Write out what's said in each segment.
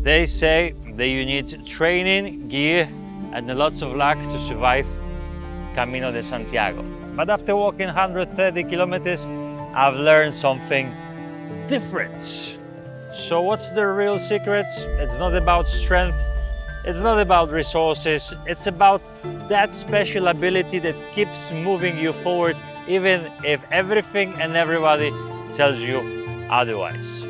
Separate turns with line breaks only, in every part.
They say that you need training, gear, and lots of luck to survive Camino de Santiago. But after walking 130 kilometers, I've learned something different. So what's the real secret? It's not about strength, it's not about resources, it's about that special ability that keeps moving you forward even if everything and everybody tells you otherwise.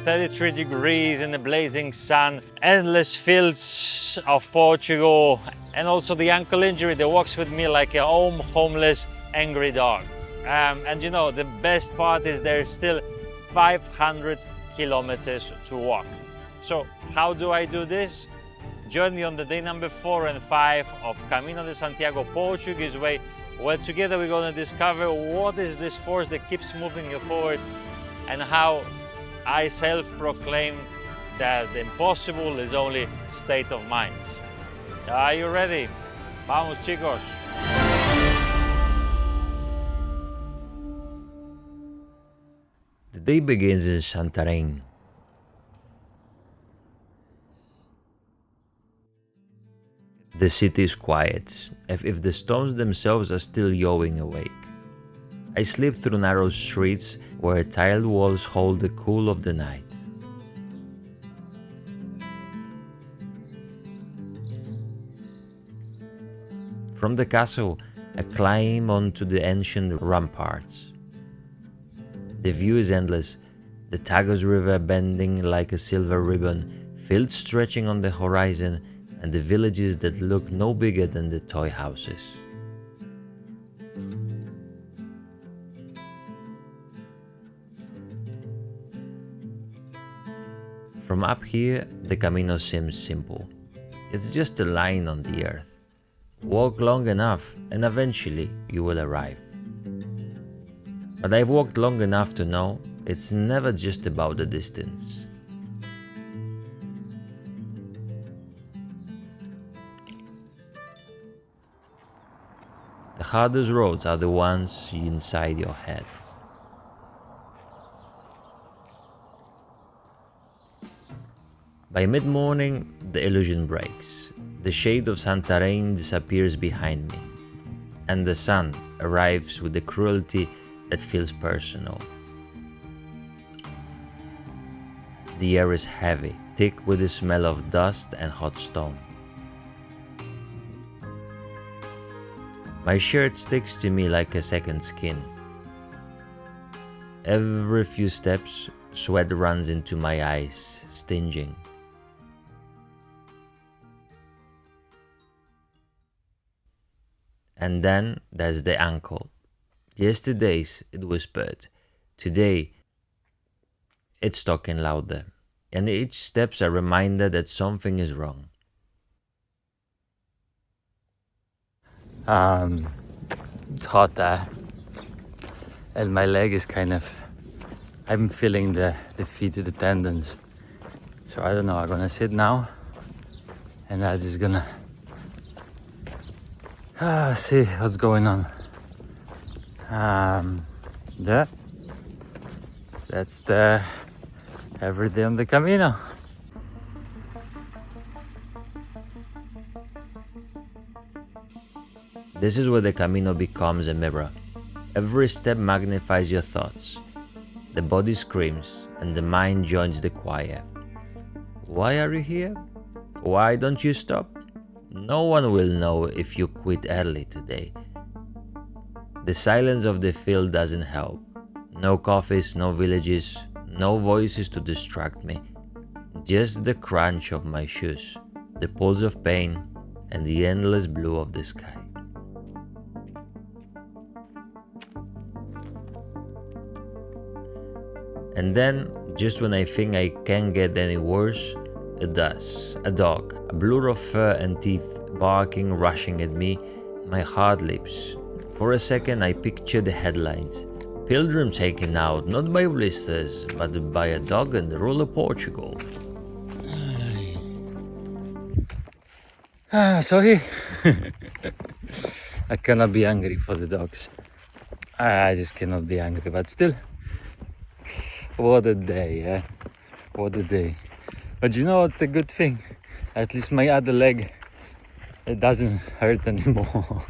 33 degrees in the blazing sun, endless fields of Portugal, and also the ankle injury that walks with me like a homeless, angry dog. And you know, the best part is there's still 500 kilometers to walk. So how do I do this? Join me on the day number 4 and 5 of Camino de Santiago Portuguese way, where together we're going to discover what is this force that keeps moving you forward and how I self-proclaim that the impossible is only state of mind. Are you ready? Vamos, chicos!
The day begins in Santarém. The city is quiet, as if the stones themselves are still yawing awake. I slip through narrow streets where tiled walls hold the cool of the night. From the castle, I climb onto the ancient ramparts. The view is endless, the Tagus River bending like a silver ribbon, fields stretching on the horizon, and the villages that look no bigger than the toy houses. From up here, the Camino seems simple. It's just a line on the earth. Walk long enough and eventually you will arrive. But I've walked long enough to know it's never just about the distance. The hardest roads are the ones inside your head. By mid-morning, the illusion breaks. The shade of Santarém disappears behind me, and the sun arrives with a cruelty that feels personal. The air is heavy, thick with the smell of dust and hot stone. My shirt sticks to me like a second skin. Every few steps, sweat runs into my eyes, stinging. And then there's the ankle. Yesterday's it whispered. Today it's talking louder. And each step's a reminder that something is wrong.
It's hot there. And my leg is kind of, I'm feeling the feet, the tendons. So I don't know, I'm gonna sit now and I'm just gonna see what's going on. Yeah, that's the every day on the Camino.
This is where the Camino becomes a mirror. Every step magnifies your thoughts. The body screams and the mind joins the choir. Why are you here? Why don't you stop? No one will know if you quit early today. The silence of the field doesn't help. No coffees, no villages, no voices to distract me. Just the crunch of my shoes, the pulse of pain, and the endless blue of the sky. And then, just when I think I can't get any worse, it does. A dog, a blur of fur and teeth, barking, rushing at me. My heart leaps. For a second I picture the headlines. Pilgrim taken out, not by blisters, but by a dog in the rural Portugal.
Sorry. I cannot be angry for the dogs. I just cannot be angry, but still, what a day, yeah? What a day. But you know what's the good thing? At least my other leg, it doesn't hurt anymore.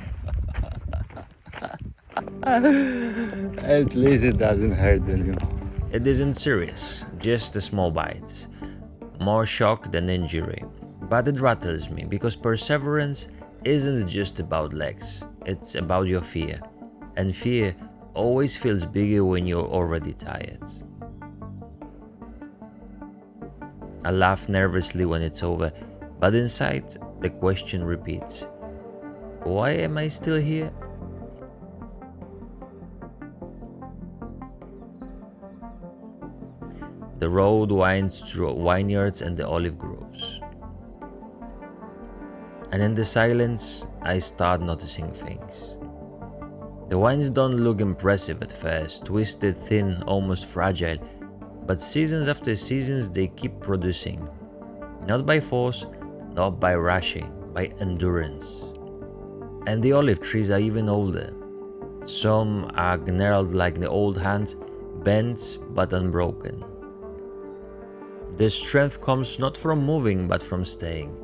At least it doesn't hurt anymore.
It isn't serious, just a small bite. More shock than injury. But it rattles me because perseverance isn't just about legs, it's about your fear. And fear always feels bigger when you're already tired. I laugh nervously when it's over, but inside the question repeats. Why am I still here? The road winds through vineyards and the olive groves. And in the silence, I start noticing things. The vines don't look impressive at first, twisted, thin, almost fragile, but seasons after seasons they keep producing. Not by force, not by rushing, by endurance. And the olive trees are even older. Some are gnarled like the old hands, bent but unbroken. The strength comes not from moving but from staying,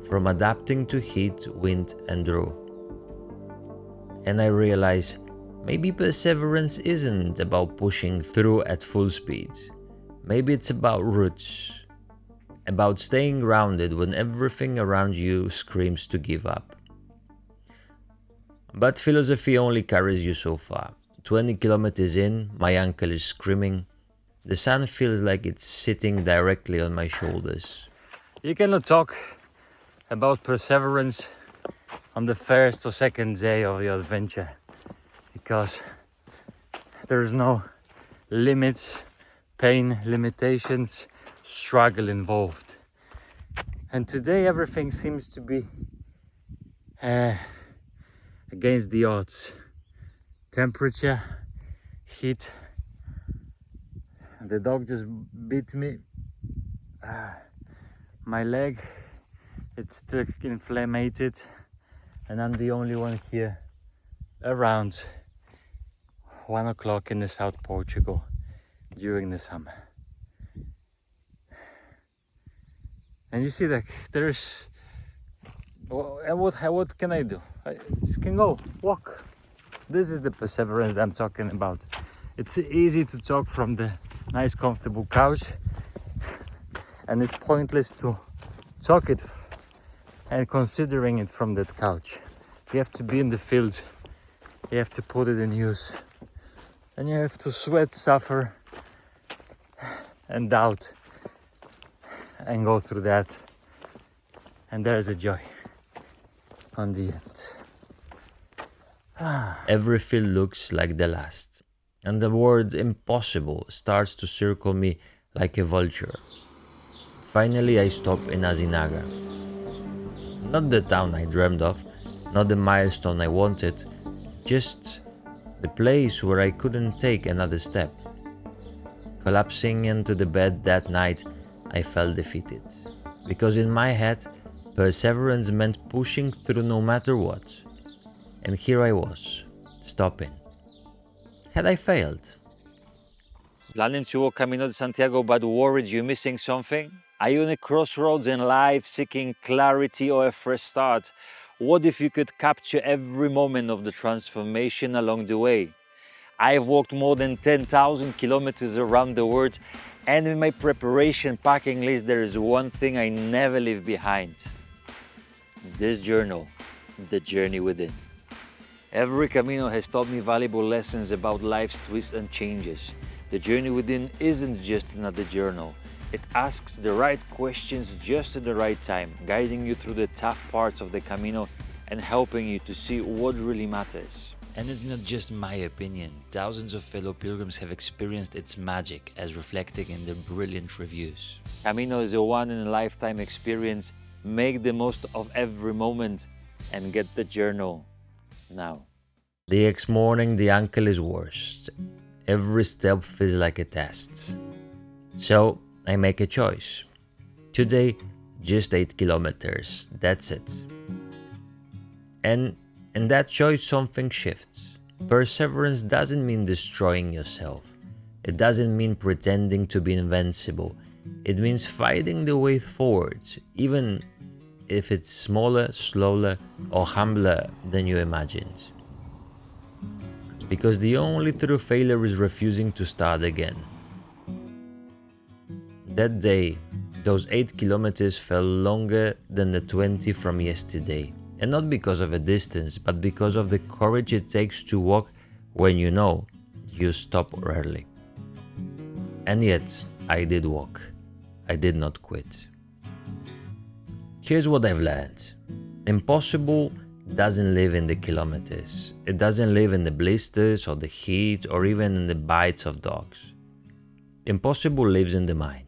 from adapting to heat, wind and draw. And I realize maybe perseverance isn't about pushing through at full speed. Maybe it's about roots, about staying grounded when everything around you screams to give up. But philosophy only carries you so far. 20 kilometers in, my ankle is screaming. The sun feels like it's sitting directly on my shoulders.
You cannot talk about perseverance on the first or second day of your adventure because there's no limits, pain, limitations, struggle involved. And today everything seems to be against the odds. Temperature, heat. The dog just bit me. My leg, it's still inflamed, and I'm the only one here around 1 o'clock in the South Portugal during the summer. And you see that there's, what can I do? I just can go, walk. This is the perseverance that I'm talking about. It's easy to talk from the nice comfortable couch, and it's pointless to talk it and considering it from that couch. You have to be in the field, you have to put it in use, and you have to sweat, suffer and doubt and go through that, and there's a joy on the end.
Every field looks like the last, and the word impossible starts to circle me like a vulture. Finally, I stop in Azinaga. Not the town I dreamed of, not the milestone I wanted, just the place where I couldn't take another step. Collapsing into the bed that night, I felt defeated, because in my head, perseverance meant pushing through no matter what. And here I was, stopping. Had I failed?
Planning to walk Camino de Santiago but worried you're missing something? Are you on a crossroads in life seeking clarity or a fresh start? What if you could capture every moment of the transformation along the way? I've walked more than 10,000 kilometers around the world, and in my preparation packing list there is one thing I never leave behind. This journal, the journey within. Every Camino has taught me valuable lessons about life's twists and changes. The journey within isn't just another journal. It asks the right questions just at the right time, guiding you through the tough parts of the Camino and helping you to see what really matters.
And it's not just my opinion. Thousands of fellow pilgrims have experienced its magic, as reflected in their brilliant reviews.
Camino is a one-in-a-lifetime experience. Make the most of every moment and get the journal now.
The next morning, the ankle is worse. Every step feels like a test. So I make a choice. Today, just 8 kilometers, that's it. And in that choice, something shifts. Perseverance doesn't mean destroying yourself. It doesn't mean pretending to be invincible. It means fighting the way forward, even if it's smaller, slower, or humbler than you imagined. Because the only true failure is refusing to start again. That day, those 8 kilometers felt longer than the 20 from yesterday. And not because of a distance, but because of the courage it takes to walk when you know you stop early. And yet, I did walk. I did not quit. Here's what I've learned. Impossible doesn't live in the kilometers. It doesn't live in the blisters or the heat or even in the bites of dogs. Impossible lives in the mind.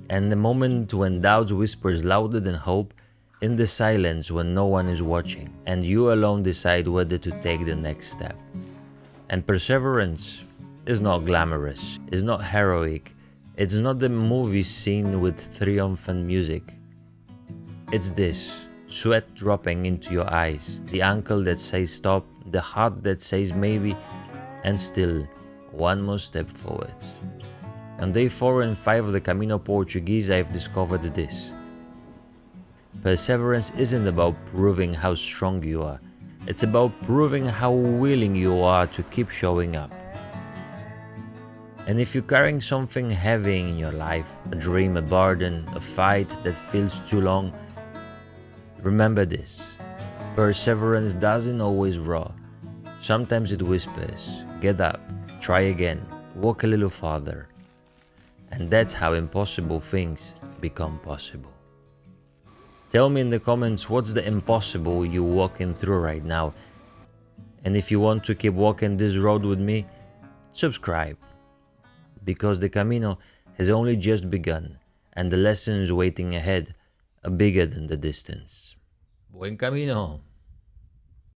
And the moment when doubt whispers louder than hope, in the silence when no one is watching and you alone decide whether to take the next step. And perseverance is not glamorous, it's not heroic, it's not the movie scene with triumphant music. It's this, sweat dropping into your eyes, the ankle that says stop, the heart that says maybe, and still one more step forward. On day 4 and 5 of the Camino Portuguese, I've discovered this. Perseverance isn't about proving how strong you are, it's about proving how willing you are to keep showing up. And if you're carrying something heavy in your life, a dream, a burden, a fight that feels too long, remember this. Perseverance doesn't always roar. Sometimes it whispers, get up, try again, walk a little farther. And that's how impossible things become possible. Tell me in the comments what's the impossible you're walking through right now. And if you want to keep walking this road with me, subscribe. Because the Camino has only just begun and the lessons waiting ahead are bigger than the distance. Buen camino!